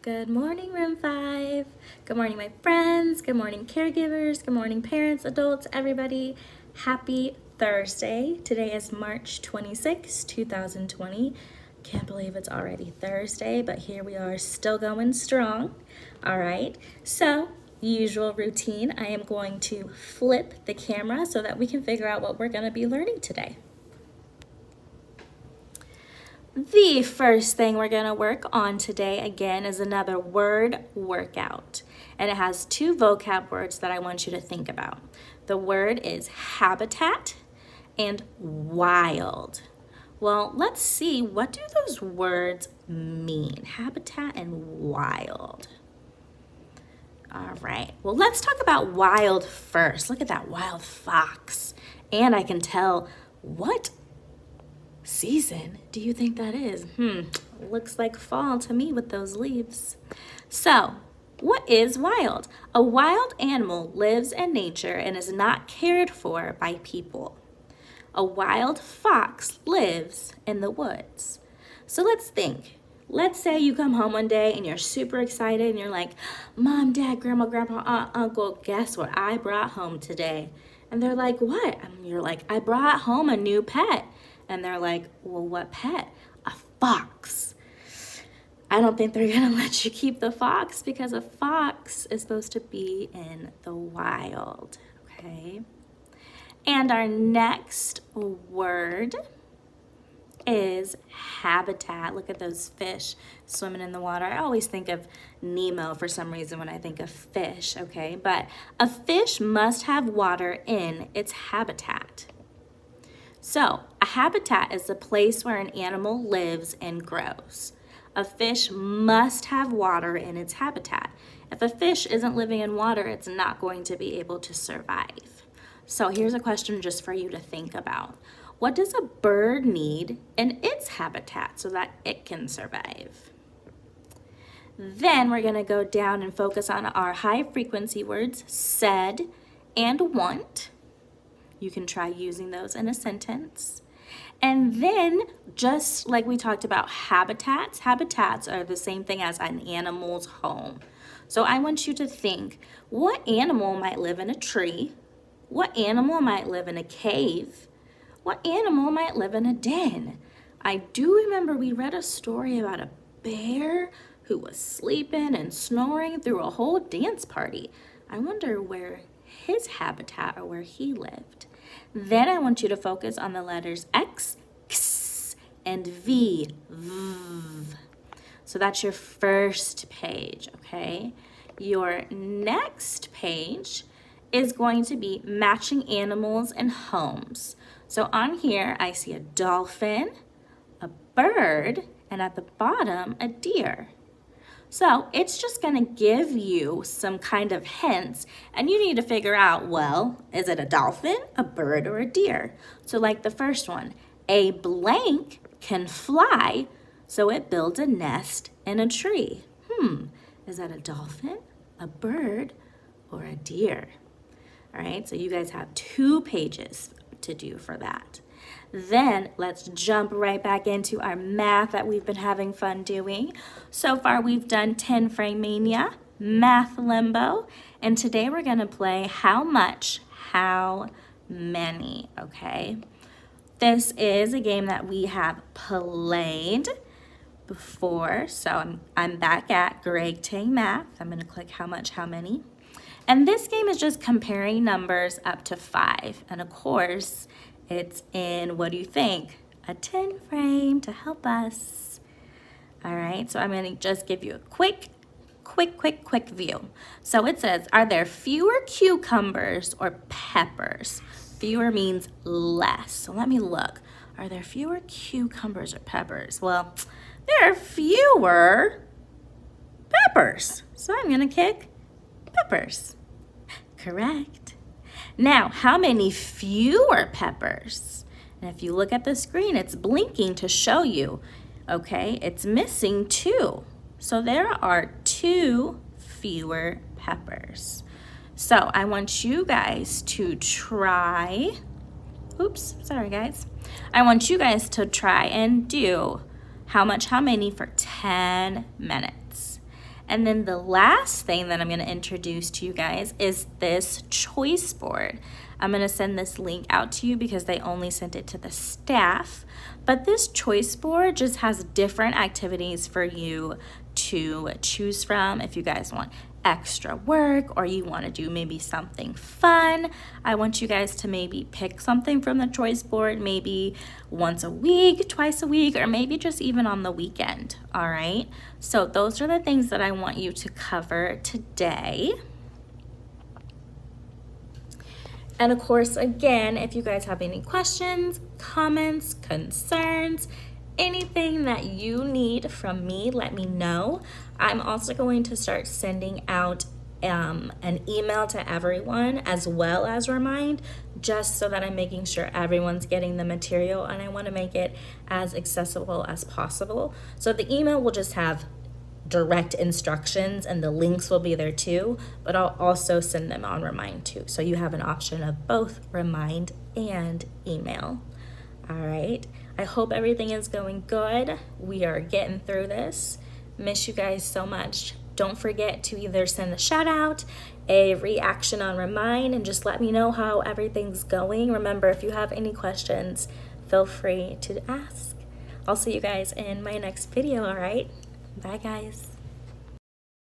Good morning, Room 5. Good morning, my friends. Good morning, caregivers. Good morning, parents, adults, everybody. Happy Thursday. Today is March 26, 2020. Can't believe it's already Thursday, but here we are still going strong. All right, so usual routine, I am going to flip the camera so that we can figure out what we're going to be learning today. The first thing we're going to work on today, again, is another word workout. And it has two vocab words that I want you to think about. The word is habitat and wild. Well, let's see, what do those words mean? Habitat and wild. All right, well, let's talk about wild first. Look at that wild fox. And I can tell what season do you think that is? Looks like fall to me with those leaves. So, what is wild? A wild animal lives in nature and is not cared for by people. A wild fox lives in the woods. So let's think. Let's say you come home one day and you're super excited and you're like, Mom, Dad, Grandma, Grandpa, Aunt, Uncle, guess what I brought home today? And they're like, what? And you're like, I brought home a new pet. And they're like, well, what pet? A fox. I don't think they're gonna let you keep the fox because a fox is supposed to be in the wild, okay? And our next word is habitat. Look at those fish swimming in the water. I always think of Nemo for some reason when I think of fish, okay? But a fish must have water in its habitat. So, a habitat is a place where an animal lives and grows. A fish must have water in its habitat. If a fish isn't living in water, it's not going to be able to survive. So, here's a question just for you to think about. What does a bird need in its habitat so that it can survive? Then we're going to go down and focus on our high frequency words, said and want. You can try using those in a sentence. And then, just like we talked about habitats are the same thing as an animal's home. So I want you to think, what animal might live in a tree? What animal might live in a cave? What animal might live in a den? I do remember we read a story about a bear who was sleeping and snoring through a whole dance party. I wonder where his habitat or where he lived. Then I want you to focus on the letters X, X, and V, V. So that's your first page, okay? Your next page is going to be matching animals and homes. So on here, I see a dolphin, a bird, and at the bottom, a deer. So it's just gonna give you some kind of hints, and you need to figure out, well, is it a dolphin, a bird, or a deer? So like the first one, a blank can fly, so it builds a nest in a tree. Is that a dolphin, a bird, or a deer? All right, so you guys have 2 pages to do for that. Then let's jump right back into our math that we've been having fun doing. So far we've done 10 frame mania, math limbo, and today we're gonna play how much, how many, okay? This is a game that we have played before, so I'm back at Greg Tang Math. I'm gonna click how much, how many. And this game is just comparing numbers up to 5. And of course, it's in, what do you think? A 10 frame to help us. All right, so I'm gonna just give you a quick view. So it says, are there fewer cucumbers or peppers? Fewer means less. So let me look. Are there fewer cucumbers or peppers? Well, there are fewer peppers. So I'm gonna kick peppers. Correct. Now, how many fewer peppers? And if you look at the screen, it's blinking to show you, okay, it's missing 2. So there are 2 fewer peppers. So I want you guys to try, I want you guys to try and do how much, how many for 10 minutes. And then the last thing that I'm going to introduce to you guys is this choice board. I'm going to send this link out to you because they only sent it to the staff. But this choice board just has different activities for you to choose from if you guys want extra work or you want to do maybe something fun. I want you guys to maybe pick something from the choice board, maybe once a week, twice a week, or maybe just even on the weekend. All right. So those are the things that I want you to cover today. And of course, again, if you guys have any questions, comments, concerns, anything that you need from me, let me know. I'm also going to start sending out an email to everyone as well as Remind, just so that I'm making sure everyone's getting the material, and I want to make it as accessible as possible. So the email will just have direct instructions and the links will be there too, but I'll also send them on Remind too. So you have an option of both Remind and email. All right. I hope everything is going good. We are getting through this. Miss you guys so much. Don't forget to either send a shout out, a reaction on Remind, and just let me know how everything's going. Remember, if you have any questions, feel free to ask. I'll see you guys in my next video, all right? Bye, guys.